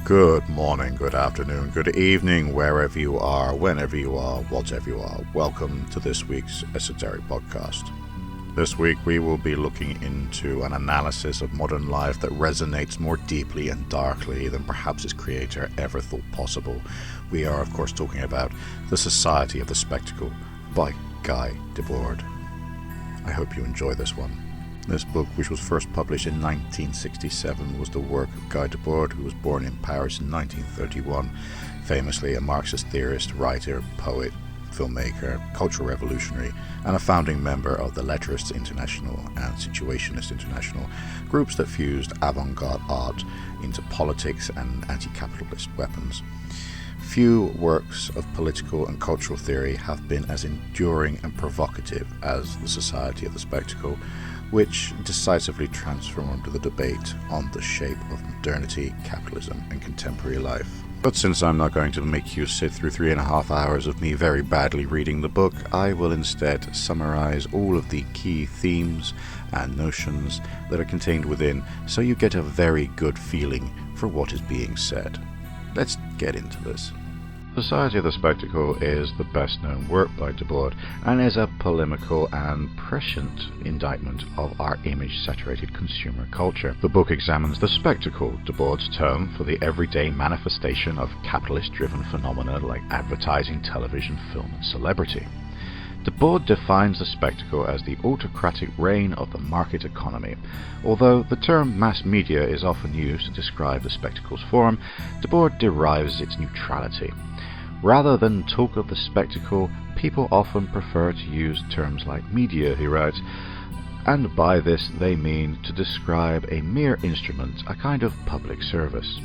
Good morning, good afternoon, good evening, wherever you are, whenever you are, whatever you are. Welcome to this week's Esoteric Podcast. This week we will be looking into an analysis of modern life that resonates more deeply and darkly than perhaps its creator ever thought possible. We are, of course, talking about The Society of the Spectacle by Guy DeBord. I hope you enjoy this one. This book, which was first published in 1967, was the work of Guy DeBord, who was born in Paris in 1931, famously a Marxist theorist, writer, poet, filmmaker, cultural revolutionary, and a founding member of the Lettrists International and Situationist International, groups that fused avant-garde art into politics and anti-capitalist weapons. Few works of political and cultural theory have been as enduring and provocative as The Society of the Spectacle, which decisively transformed the debate on the shape of modernity, capitalism, and contemporary life. But since I'm not going to make you sit through 3.5 hours of me very badly reading the book, I will instead summarize all of the key themes and notions that are contained within, so you get a very good feeling for what is being said. Let's get into this. Society of the Spectacle is the best-known work by DeBord and is a polemical and prescient indictment of our image-saturated consumer culture. The book examines the spectacle, DeBord's term for the everyday manifestation of capitalist-driven phenomena like advertising, television, film, and celebrity. DeBord defines the spectacle as the autocratic reign of the market economy. Although the term mass media is often used to describe the spectacle's form, DeBord derives its neutrality. Rather than talk of the spectacle, people often prefer to use terms like media, he writes, and by this they mean to describe a mere instrument, a kind of public service.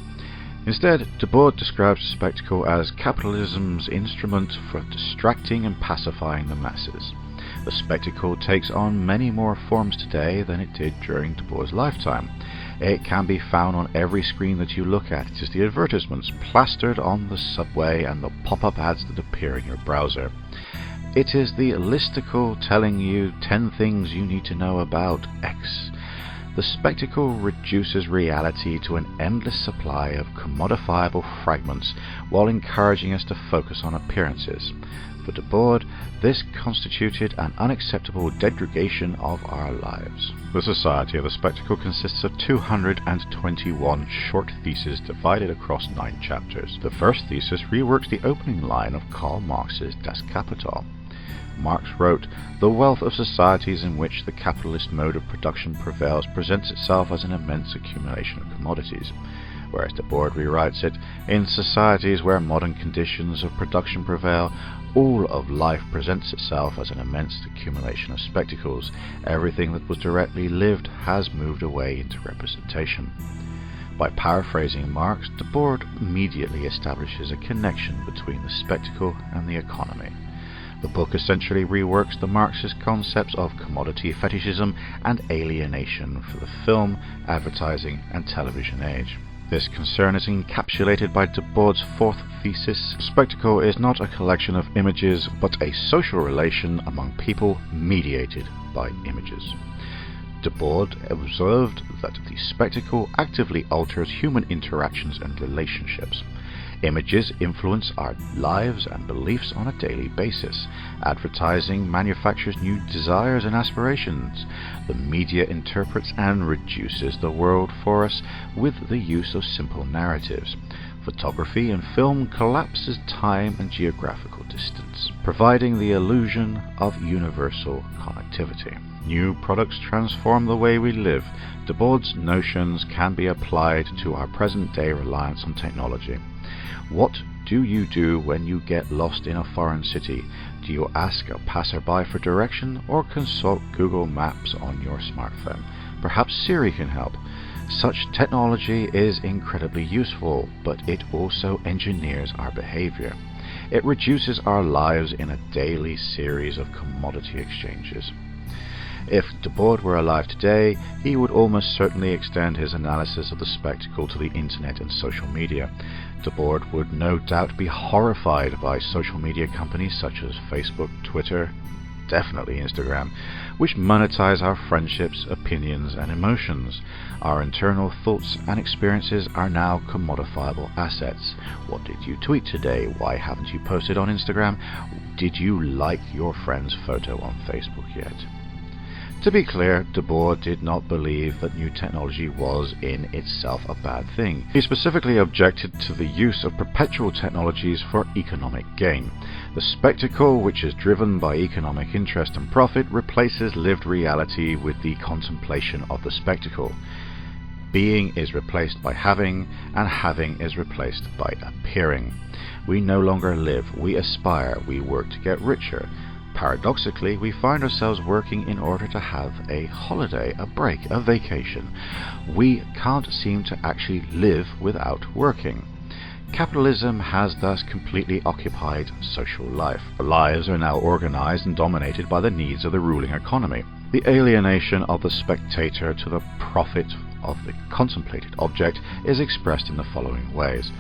Instead, DeBord describes the spectacle as capitalism's instrument for distracting and pacifying the masses. The spectacle takes on many more forms today than it did during DeBord's lifetime. It can be found on every screen that you look at. It is the advertisements plastered on the subway and the pop-up ads that appear in your browser. It is the listicle telling you 10 things you need to know about X. The spectacle reduces reality to an endless supply of commodifiable fragments while encouraging us to focus on appearances. For DeBord, this constituted an unacceptable degradation of our lives. The Society of the Spectacle consists of 221 short theses divided across 9 chapters. The first thesis reworks the opening line of Karl Marx's Das Kapital. Marx wrote, "The wealth of societies in which the capitalist mode of production prevails presents itself as an immense accumulation of commodities." Whereas DeBord rewrites it, "In societies where modern conditions of production prevail, all of life presents itself as an immense accumulation of spectacles. Everything that was directly lived has moved away into representation." By paraphrasing Marx, DeBord immediately establishes a connection between the spectacle and the economy. The book essentially reworks the Marxist concepts of commodity fetishism and alienation for the film, advertising, and television age. This concern is encapsulated by DeBord's fourth thesis. Spectacle is not a collection of images, but a social relation among people mediated by images. DeBord observed that the spectacle actively alters human interactions and relationships. Images influence our lives and beliefs on a daily basis. Advertising manufactures new desires and aspirations. The media interprets and reduces the world for us with the use of simple narratives. Photography and film collapses time and geographical distance, providing the illusion of universal connectivity. New products transform the way we live. DeBord's notions can be applied to our present-day reliance on technology. What do you do when you get lost in a foreign city? Do you ask a passerby for direction or consult Google Maps on your smartphone? Perhaps Siri can help. Such technology is incredibly useful, but it also engineers our behavior. It reduces our lives in a daily series of commodity exchanges. If DeBord were alive today, he would almost certainly extend his analysis of the spectacle to the internet and social media. DeBord would no doubt be horrified by social media companies such as Facebook, Twitter, definitely Instagram, which monetize our friendships, opinions, and emotions. Our internal thoughts and experiences are now commodifiable assets. What did you tweet today? Why haven't you posted on Instagram? Did you like your friend's photo on Facebook yet? To be clear, DeBord did not believe that new technology was in itself a bad thing. He specifically objected to the use of perpetual technologies for economic gain. The spectacle, which is driven by economic interest and profit, replaces lived reality with the contemplation of the spectacle. Being is replaced by having, and having is replaced by appearing. We no longer live, we aspire, we work to get richer. Paradoxically, we find ourselves working in order to have a holiday, a break, a vacation. We can't seem to actually live without working. Capitalism has thus completely occupied social life. Our lives are now organized and dominated by the needs of the ruling economy. The alienation of the spectator to the profit of the contemplated object is expressed in the following ways.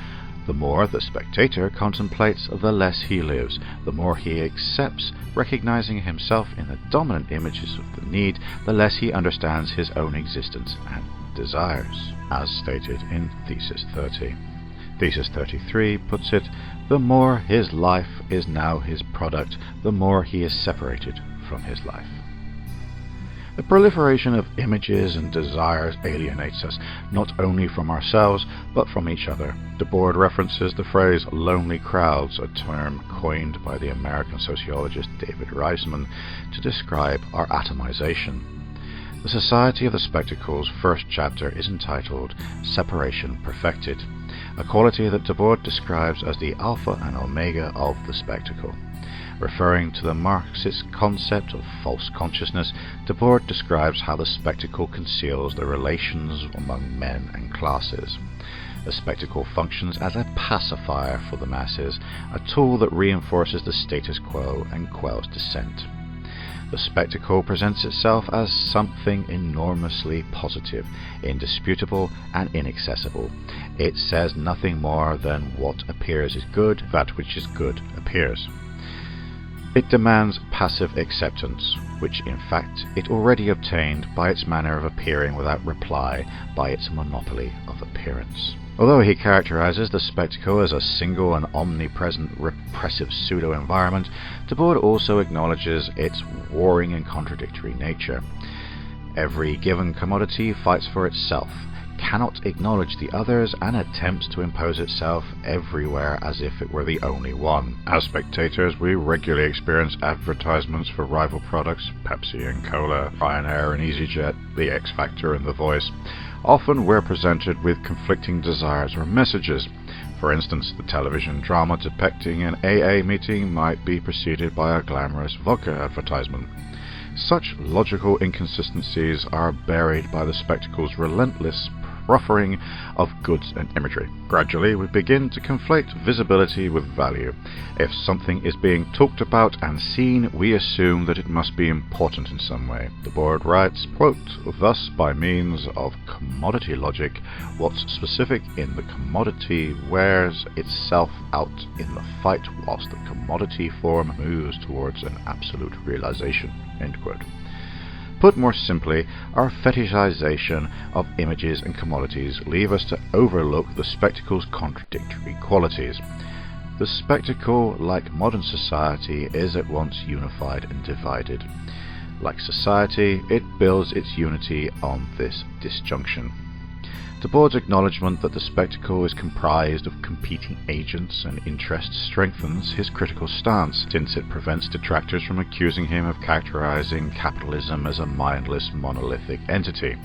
The more the spectator contemplates, the less he lives. The more he accepts, recognizing himself in the dominant images of the need, the less he understands his own existence and desires, as stated in Thesis 30. Thesis 33 puts it, the more his life is now his product, the more he is separated from his life. The proliferation of images and desires alienates us, not only from ourselves, but from each other. DeBord references the phrase lonely crowds, a term coined by the American sociologist David Reisman to describe our atomization. The Society of the Spectacle's first chapter is entitled Separation Perfected, a quality that DeBord describes as the alpha and omega of the spectacle. Referring to the Marxist concept of false consciousness, DeBord describes how the spectacle conceals the relations among men and classes. The spectacle functions as a pacifier for the masses, a tool that reinforces the status quo and quells dissent. The spectacle presents itself as something enormously positive, indisputable, and inaccessible. It says nothing more than what appears is good, that which is good appears. It demands passive acceptance, which in fact it already obtained by its manner of appearing without reply, by its monopoly of appearance. Although he characterizes the spectacle as a single and omnipresent repressive pseudo-environment, DeBord also acknowledges its warring and contradictory nature. Every given commodity fights for itself, cannot acknowledge the others, and attempts to impose itself everywhere as if it were the only one. As spectators, we regularly experience advertisements for rival products, Pepsi and Cola, Ryanair and EasyJet, The X Factor and The Voice. Often we're presented with conflicting desires or messages. For instance, the television drama depicting an AA meeting might be preceded by a glamorous vodka advertisement. Such logical inconsistencies are buried by the spectacle's relentless proffering of goods and imagery. Gradually, we begin to conflate visibility with value. If something is being talked about and seen, we assume that it must be important in some way. DeBord writes, quote, thus, by means of commodity logic, what's specific in the commodity wears itself out in the fight whilst the commodity form moves towards an absolute realization. End quote. Put more simply, our fetishization of images and commodities leave us to overlook the spectacle's contradictory qualities. The spectacle, like modern society, is at once unified and divided. Like society, it builds its unity on this disjunction. DeBord's acknowledgement that the spectacle is comprised of competing agents and interests strengthens his critical stance, since it prevents detractors from accusing him of characterizing capitalism as a mindless, monolithic entity.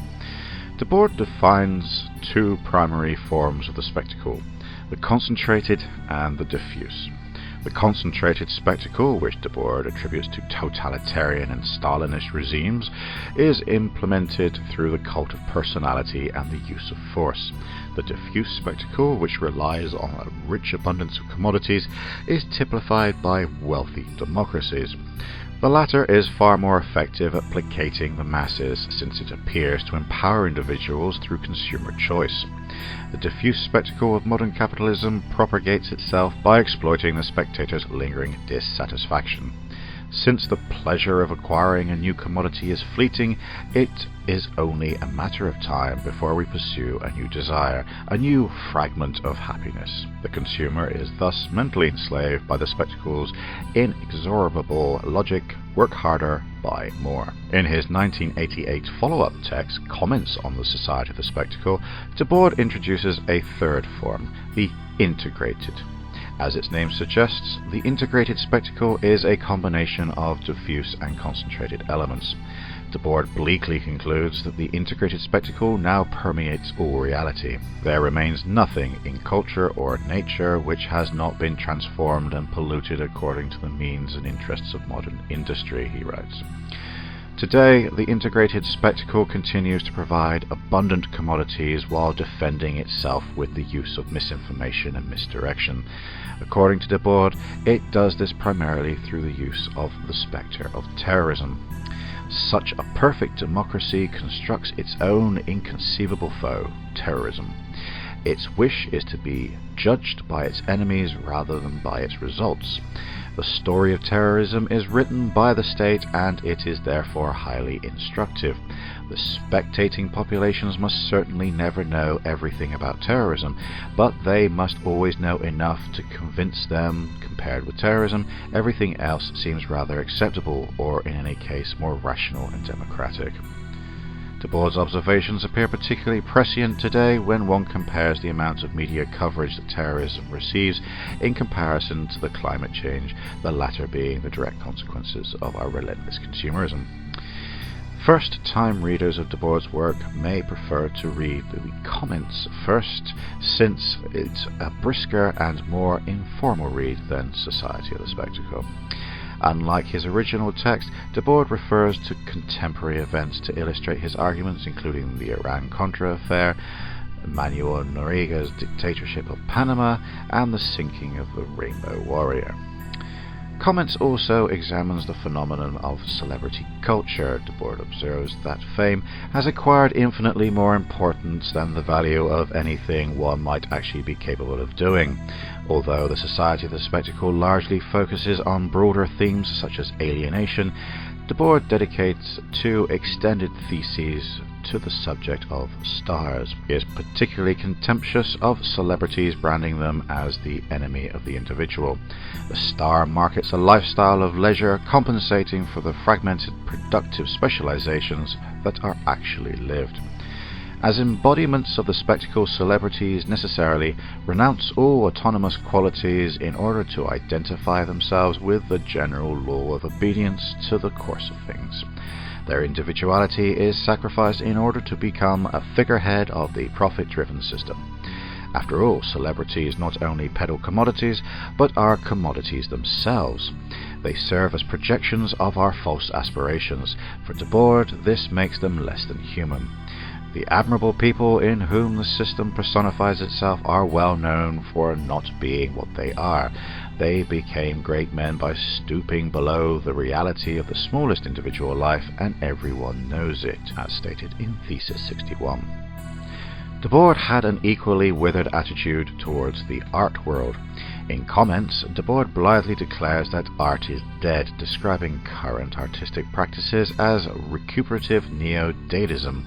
DeBord defines two primary forms of the spectacle, the concentrated and the diffuse. The concentrated spectacle, which DeBord attributes to totalitarian and Stalinist regimes, is implemented through the cult of personality and the use of force. The diffuse spectacle, which relies on a rich abundance of commodities, is typified by wealthy democracies. The latter is far more effective at placating the masses, since it appears to empower individuals through consumer choice. The diffuse spectacle of modern capitalism propagates itself by exploiting the spectator's lingering dissatisfaction. Since the pleasure of acquiring a new commodity is fleeting, it is only a matter of time before we pursue a new desire, a new fragment of happiness. The consumer is thus mentally enslaved by the spectacle's inexorable logic: work harder, buy more. In his 1988 follow-up text, Comments on the Society of the Spectacle, DeBord introduces a third form, the integrated. As its name suggests, the integrated spectacle is a combination of diffuse and concentrated elements. DeBord bleakly concludes that the integrated spectacle now permeates all reality. There remains nothing in culture or nature which has not been transformed and polluted according to the means and interests of modern industry, he writes. Today, the integrated spectacle continues to provide abundant commodities while defending itself with the use of misinformation and misdirection. According to DeBord, it does this primarily through the use of the spectre of terrorism. Such a perfect democracy constructs its own inconceivable foe, terrorism. Its wish is to be judged by its enemies rather than by its results. The story of terrorism is written by the state, and it is therefore highly instructive. The spectating populations must certainly never know everything about terrorism, but they must always know enough to convince them. Compared with terrorism, everything else seems rather acceptable, or in any case more rational and democratic. DeBord's observations appear particularly prescient today when one compares the amount of media coverage that terrorism receives in comparison to the climate change, the latter being the direct consequences of our relentless consumerism. First-time readers of DeBord's work may prefer to read the comments first, since it's a brisker and more informal read than Society of the Spectacle. Unlike his original text, DeBord refers to contemporary events to illustrate his arguments, including the Iran-Contra affair, Manuel Noriega's dictatorship of Panama, and the sinking of the Rainbow Warrior. Comments also examines the phenomenon of celebrity culture. DeBord observes that fame has acquired infinitely more importance than the value of anything one might actually be capable of doing. Although the Society of the Spectacle largely focuses on broader themes such as alienation, DeBord dedicates 2 extended theses to the subject of stars. He is particularly contemptuous of celebrities, branding them as the enemy of the individual. The star markets a lifestyle of leisure, compensating for the fragmented productive specializations that are actually lived. As embodiments of the spectacle, celebrities necessarily renounce all autonomous qualities in order to identify themselves with the general law of obedience to the course of things. Their individuality is sacrificed in order to become a figurehead of the profit-driven system. After all, celebrities not only peddle commodities, but are commodities themselves. They serve as projections of our false aspirations. For DeBord, this makes them less than human. The admirable people in whom the system personifies itself are well known for not being what they are. They became great men by stooping below the reality of the smallest individual life, and everyone knows it, as stated in Thesis 61. DeBord had an equally withered attitude towards the art world. In Comments, DeBord blithely declares that art is dead, describing current artistic practices as recuperative neo-Dadaism.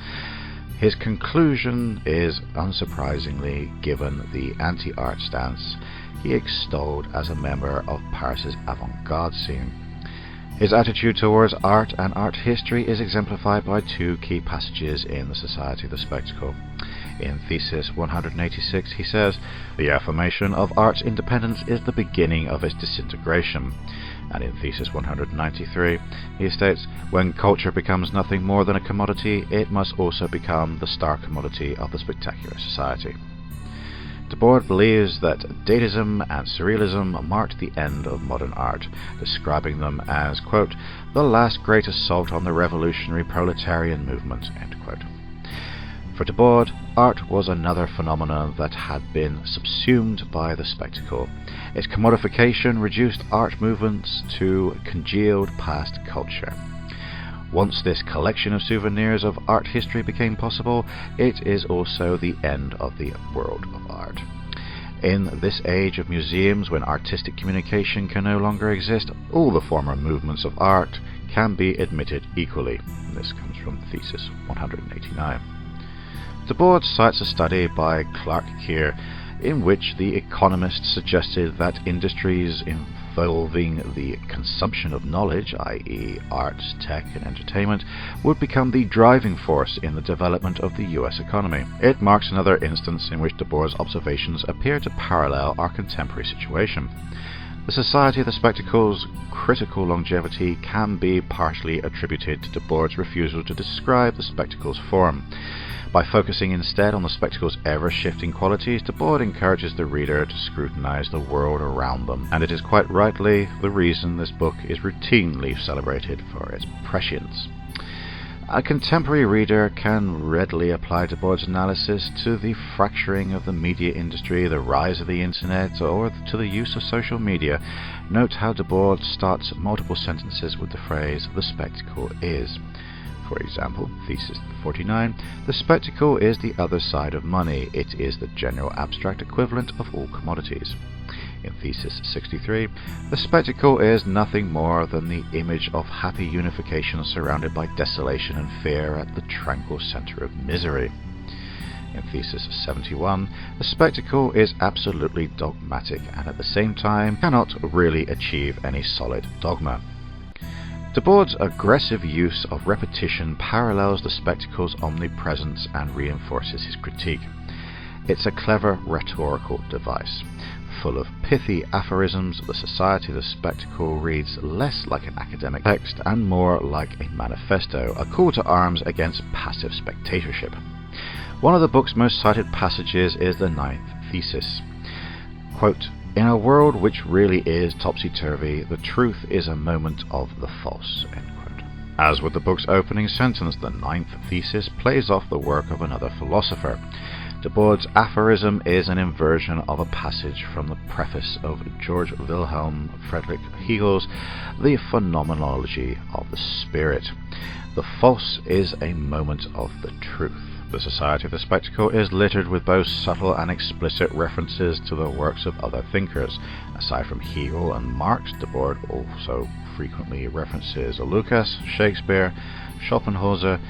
His conclusion is unsurprisingly given the anti-art stance he extolled as a member of Paris's avant-garde scene. His attitude towards art and art history is exemplified by 2 key passages in the Society of the Spectacle. In Thesis 186 he says, "The affirmation of art's independence is the beginning of its disintegration." And in Thesis 193 he states, "When culture becomes nothing more than a commodity, it must also become the star commodity of the spectacular society." DeBord believes that Dadaism and Surrealism marked the end of modern art, describing them as, quote, "the last great assault on the revolutionary proletarian movement," end quote. For DeBord, art was another phenomenon that had been subsumed by the spectacle. Its commodification reduced art movements to congealed past culture. Once this collection of souvenirs of art history became possible, it is also the end of the world of art. In this age of museums, when artistic communication can no longer exist, all the former movements of art can be admitted equally. This comes from Thesis 189. DeBord cites a study by Clark Keir in which the economist suggested that industries involving the consumption of knowledge, i.e. arts, tech and entertainment, would become the driving force in the development of the US economy. It marks another instance in which DeBord's observations appear to parallel our contemporary situation. The Society of the Spectacle's critical longevity can be partially attributed to DeBord's refusal to describe the spectacle's form. By focusing instead on the spectacle's ever-shifting qualities, DeBord encourages the reader to scrutinize the world around them, and it is quite rightly the reason this book is routinely celebrated for its prescience. A contemporary reader can readily apply DeBord's analysis to the fracturing of the media industry, the rise of the internet, or to the use of social media. Note how DeBord starts multiple sentences with the phrase, "the spectacle is." For example, Thesis 49, the spectacle is the other side of money. It is the general abstract equivalent of all commodities. In Thesis 63, the spectacle is nothing more than the image of happy unification surrounded by desolation and fear at the tranquil center of misery. In Thesis 71, the spectacle is absolutely dogmatic and at the same time cannot really achieve any solid dogma. DeBord's aggressive use of repetition parallels the spectacle's omnipresence and reinforces his critique. It's a clever rhetorical device. Full of pithy aphorisms, the Society of the Spectacle reads less like an academic text and more like a manifesto, a call to arms against passive spectatorship. One of the book's most cited passages is the 9th Thesis. Quote, "In a world which really is topsy-turvy, the truth is a moment of the false." End quote. As with the book's opening sentence, the 9th Thesis plays off the work of another philosopher. DeBord's aphorism is an inversion of a passage from the preface of George Wilhelm Friedrich Hegel's The Phenomenology of the Spirit. The false is a moment of the truth. The Society of the Spectacle is littered with both subtle and explicit references to the works of other thinkers. Aside from Hegel and Marx, DeBord also frequently references Lucas, Shakespeare, Schopenhauer,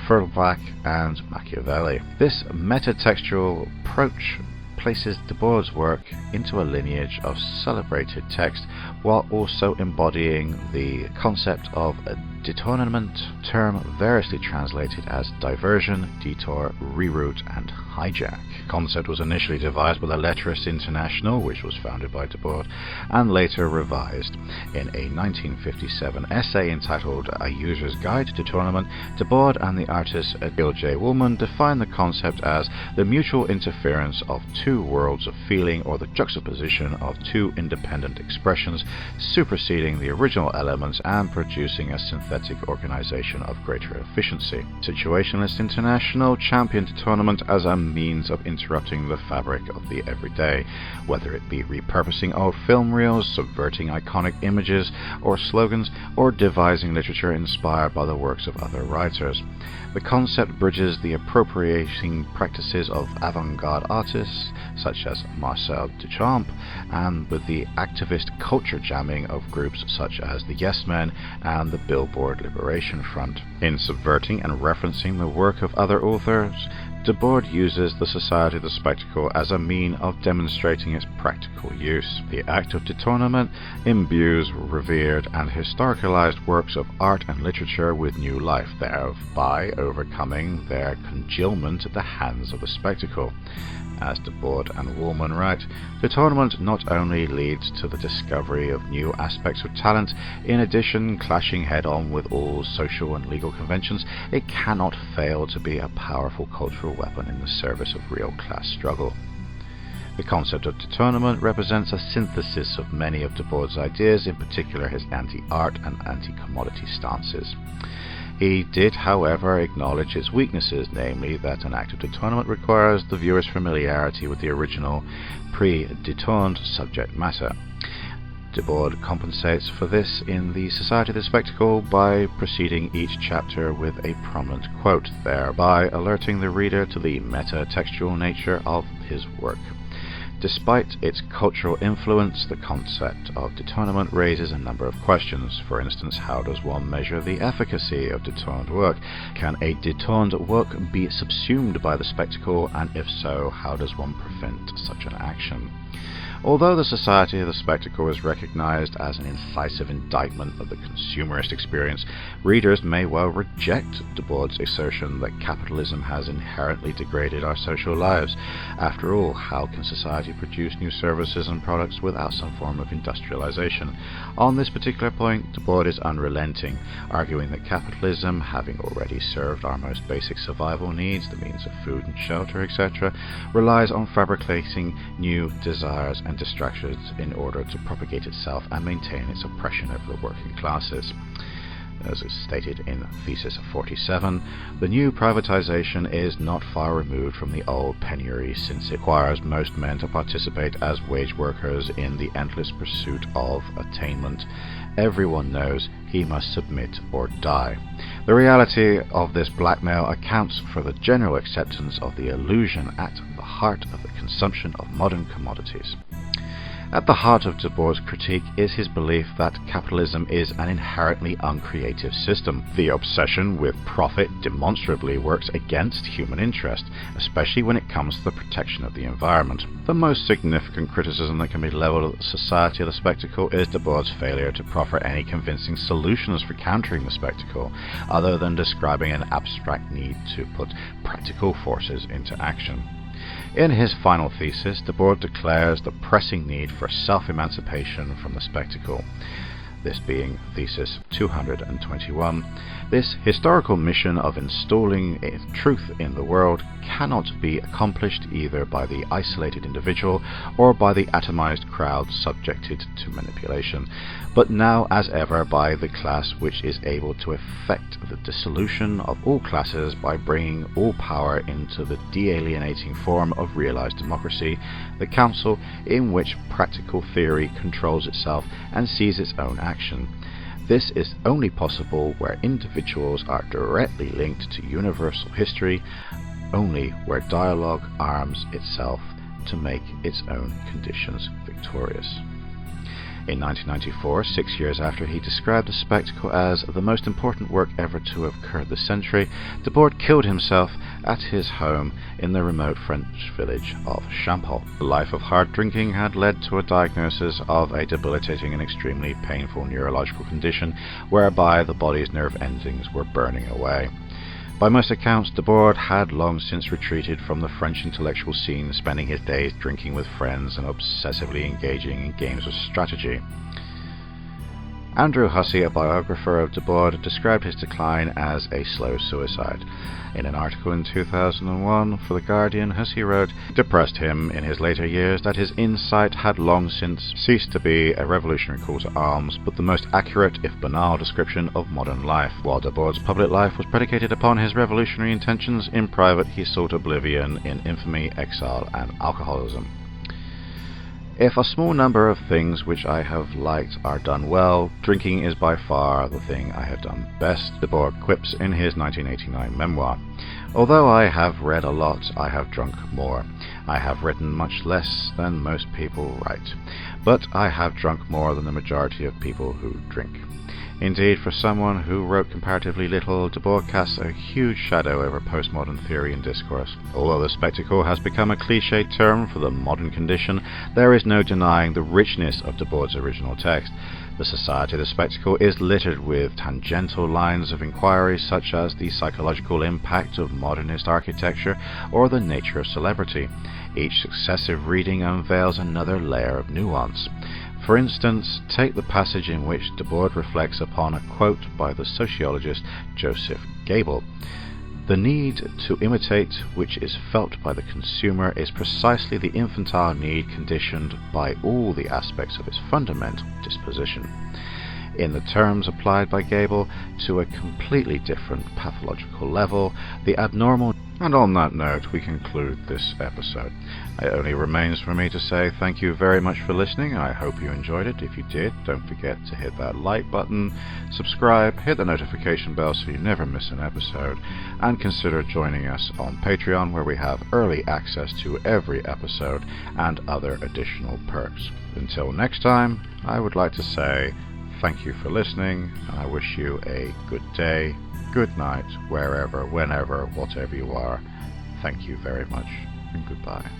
Feuerbach and Machiavelli. This metatextual approach places DeBord's work into a lineage of celebrated text while also embodying the concept of a détournement, term variously translated as diversion, detour, reroute and hijack. The concept was initially devised by the Lettres International, which was founded by DeBord, and later revised. In a 1957 essay entitled A User's Guide to Détournement, DeBord and the artist Bill J. Woolman defined the concept as the mutual interference of two worlds of feeling or the juxtaposition of two independent expressions superseding the original elements and producing a synthetic organization of greater efficiency. Situationalist International championed détournement as a means of interrupting the fabric of the everyday, whether it be repurposing old film reels, subverting iconic images or slogans, or devising literature inspired by the works of other writers. The concept bridges the appropriating practices of avant-garde artists such as Marcel Duchamp and with the activist culture jamming of groups such as the Yes Men and the Billboard Liberation Front. In subverting and referencing the work of other authors, DeBord uses the Society of the Spectacle as a mean of demonstrating its practical use. The act of détournement imbues revered and historicalized works of art and literature with new life, thereby overcoming their congealment at the hands of the spectacle. As DeBord and Woolman write, détournement not only leads to the discovery of new aspects of talent, in addition clashing head-on with all social and legal conventions, it cannot fail to be a powerful cultural weapon in the service of real class struggle. The concept of détournement represents a synthesis of many of DeBord's ideas, in particular his anti-art and anti-commodity stances. He did, however, acknowledge its weaknesses, namely that an act of détournement requires the viewer's familiarity with the original, pre-détourned subject matter. DeBord compensates for this in the Society of the Spectacle by preceding each chapter with a prominent quote, thereby alerting the reader to the meta-textual nature of his work. Despite its cultural influence, the concept of détournement raises a number of questions. For instance, how does one measure the efficacy of détourned work? Can a détourned work be subsumed by the spectacle, and if so, how does one prevent such an action? Although the Society of the Spectacle is recognized as an incisive indictment of the consumerist experience, readers may well reject DeBord's assertion that capitalism has inherently degraded our social lives. After all, how can society produce new services and products without some form of industrialization? On this particular point, DeBord is unrelenting, arguing that capitalism, having already served our most basic survival needs, the means of food and shelter, etc., relies on fabricating new desires and distractions in order to propagate itself and maintain its oppression over the working classes. As is stated in Thesis 47, the new privatization is not far removed from the old penury, since it requires most men to participate as wage workers in the endless pursuit of attainment. Everyone knows he must submit or die. The reality of this blackmail accounts for the general acceptance of the illusion at the heart of the consumption of modern commodities. At the heart of DeBord's critique is his belief that capitalism is an inherently uncreative system. The obsession with profit demonstrably works against human interest, especially when it comes to the protection of the environment. The most significant criticism that can be levelled at the Society of the Spectacle is DeBord's failure to proffer any convincing solutions for countering the spectacle, other than describing an abstract need to put practical forces into action. In his final thesis, DeBord declares the pressing need for self-emancipation from the spectacle, this being Thesis 221. This historical mission of installing truth in the world cannot be accomplished either by the isolated individual or by the atomized crowd subjected to manipulation, but now as ever by the class which is able to effect the dissolution of all classes by bringing all power into the de-alienating form of realized democracy, the council in which practical theory controls itself and sees its own action. This is only possible where individuals are directly linked to universal history, only where dialogue arms itself to make its own conditions victorious. In 1994, 6 years after he described the spectacle as the most important work ever to have occurred this century, DeBord killed himself at his home in the remote French village of Champol. A life of hard drinking had led to a diagnosis of a debilitating and extremely painful neurological condition whereby the body's nerve endings were burning away. By most accounts, DeBord had long since retreated from the French intellectual scene, spending his days drinking with friends and obsessively engaging in games of strategy. Andrew Hussey, a biographer of DeBord, described his decline as a slow suicide. In an article in 2001 for The Guardian, Hussey wrote, "It depressed him in his later years that his insight had long since ceased to be a revolutionary call to arms, but the most accurate, if banal, description of modern life. While DeBord's public life was predicated upon his revolutionary intentions, in private he sought oblivion in infamy, exile, and alcoholism." If a small number of things which I have liked are done well, drinking is by far the thing I have done best, DeBord quips in his 1989 memoir. Although I have read a lot, I have drunk more. I have written much less than most people write, but I have drunk more than the majority of people who drink. Indeed, for someone who wrote comparatively little, DeBord casts a huge shadow over postmodern theory and discourse. Although the spectacle has become a cliché term for the modern condition, there is no denying the richness of DeBord's original text. The Society of the Spectacle is littered with tangential lines of inquiry such as the psychological impact of modernist architecture or the nature of celebrity. Each successive reading unveils another layer of nuance. For instance, take the passage in which DeBord reflects upon a quote by the sociologist Joseph Goebbels. "The need to imitate which is felt by the consumer is precisely the infantile need conditioned by all the aspects of its fundamental disposition. in the terms applied by Gable to a completely different pathological level, the abnormal. And on that note, we conclude this episode. It only remains for me to say thank you very much for listening. I hope you enjoyed it. If you did, don't forget to hit that like button, subscribe, hit the notification bell so you never miss an episode, and consider joining us on Patreon, where we have early access to every episode and other additional perks. Until next time, I would like to say thank you for listening, and I wish you a good day, good night, wherever, whenever, whatever you are. Thank you very much, and goodbye.